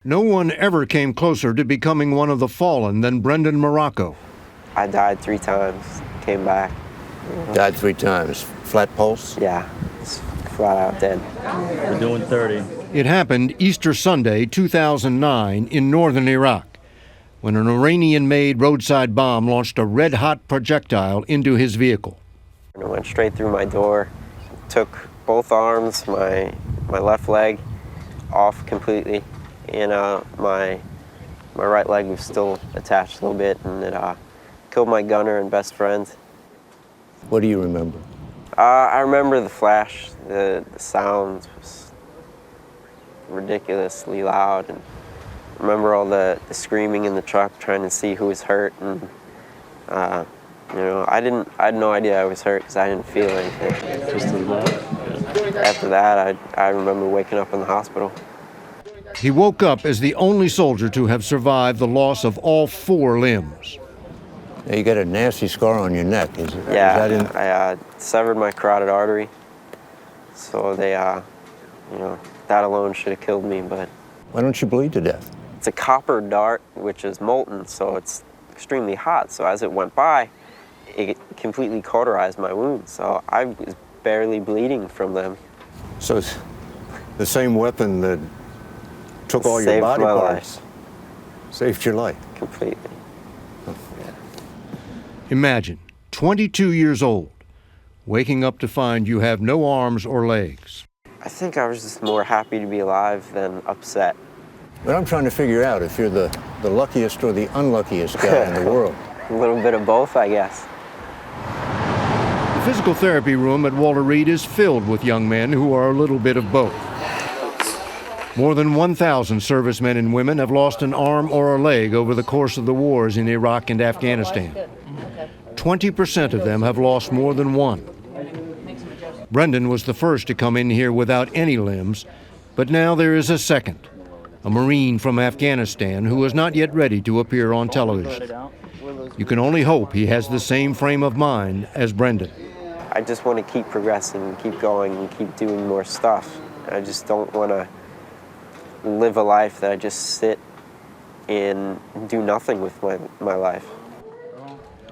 No one ever came closer to becoming one of the fallen than Brendan Marrocco. I died 3 times, came back. Died 3 times. Flat pulse? Yeah, it's flat out dead. We're doing 30. It happened Easter Sunday, 2009, in northern Iraq, when an Iranian-made roadside bomb launched a red-hot projectile into his vehicle. And it went straight through my door, took both arms, my left leg off completely, and my right leg was still attached a little bit, and it killed my gunner and best friend. What do you remember? I remember the flash. The sound was ridiculously loud, and I remember all the screaming in the truck, trying to see who was hurt, and I had no idea I was hurt because I didn't feel anything. Just as loud. After that, I remember waking up in the hospital. He woke up as the only soldier to have survived the loss of all 4 limbs. Now, you got a nasty scar on your neck. Yeah, I severed my carotid artery, so they, that alone should have killed me, but... Why don't you bleed to death? It's a copper dart, which is molten, so it's extremely hot, so as it went by, it completely cauterized my wound, so I was barely bleeding from them. So it's the same weapon that took all your body parts. Saved your life. Completely. Imagine, 22 years old, waking up to find you have no arms or legs. I think I was just more happy to be alive than upset. But I'm trying to figure out if you're the luckiest or the unluckiest guy in the world. A little bit of both, I guess. The physical therapy room at Walter Reed is filled with young men who are a little bit of both. More than 1,000 servicemen and women have lost an arm or a leg over the course of the wars in Iraq and Afghanistan. 20% of them have lost more than one. Brendan was the first to come in here without any limbs, but now there is a second, a Marine from Afghanistan who is not yet ready to appear on television. You can only hope he has the same frame of mind as Brendan. I just want to keep progressing and keep going and keep doing more stuff. I just don't want to live a life that I just sit and do nothing with my life.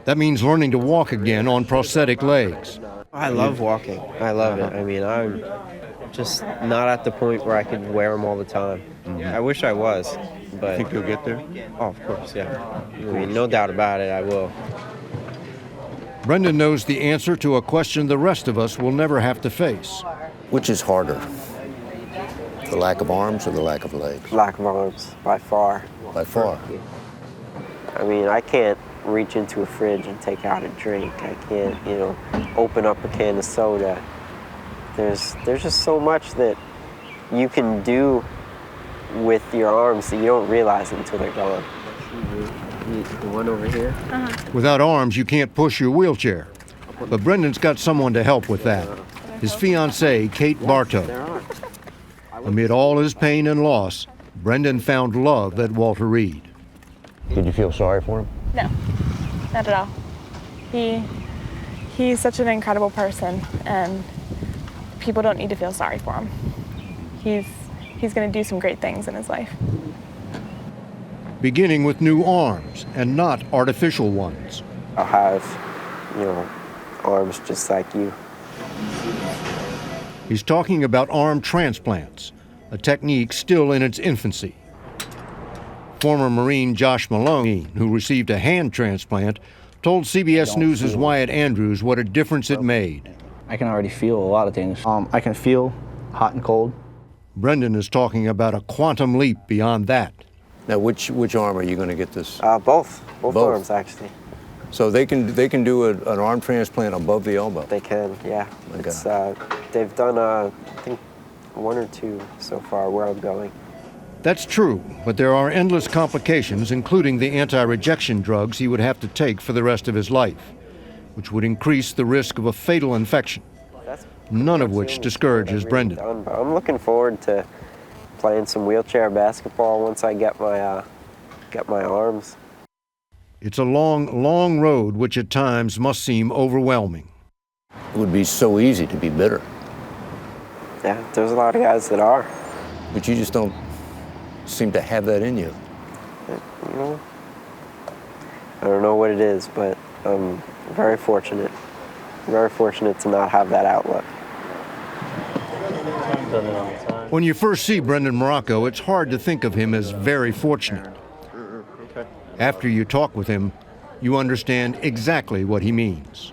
That means learning to walk again on prosthetic legs. I love walking. I love it. I mean, I'm just not at the point where I could wear them all the time. I wish I was, but... You think you'll get there? Oh, of course, yeah. I mean, no doubt about it, I will. Brendan knows the answer to a question the rest of us will never have to face. Which is harder? The lack of arms or the lack of legs? Lack of arms, by far. By far. I mean, I can't reach into a fridge and take out a drink. I can't, open up a can of soda. There's just so much that you can do with your arms that you don't realize until they're gone. The one over here? Without arms, you can't push your wheelchair. But Brendan's got someone to help with that. His fiancée, Kate Bartow. Amid all his pain and loss, Brendan found love at Walter Reed. Did you feel sorry for him? No, not at all. He's such an incredible person, and people don't need to feel sorry for him. He's going to do some great things in his life. Beginning with new arms, and not artificial ones. I'll have, arms just like you. He's talking about arm transplants, a technique still in its infancy. Former Marine Josh Malone, who received a hand transplant, told CBS News' Wyatt Andrews what a difference it made. I can already feel a lot of things. I can feel hot and cold. Brendan is talking about a quantum leap beyond that. Now, which arm are you going to get this? Both arms, actually. So they can do an arm transplant above the elbow? They can, yeah. They've done, I think, 1 or 2 so far where I'm going. That's true, but there are endless complications, including the anti-rejection drugs he would have to take for the rest of his life, which would increase the risk of a fatal infection, none of which discourages Brendan. I'm looking forward to playing some wheelchair basketball once I get my arms. It's a long, long road which at times must seem overwhelming. It would be so easy to be bitter. Yeah, there's a lot of guys that are. But you just don't seem to have that in you. You know, I don't know what it is, but I'm very fortunate. Very fortunate to not have that outlook. When you first see Brendan Marrocco, it's hard to think of him as very fortunate. After you talk with him, you understand exactly what he means.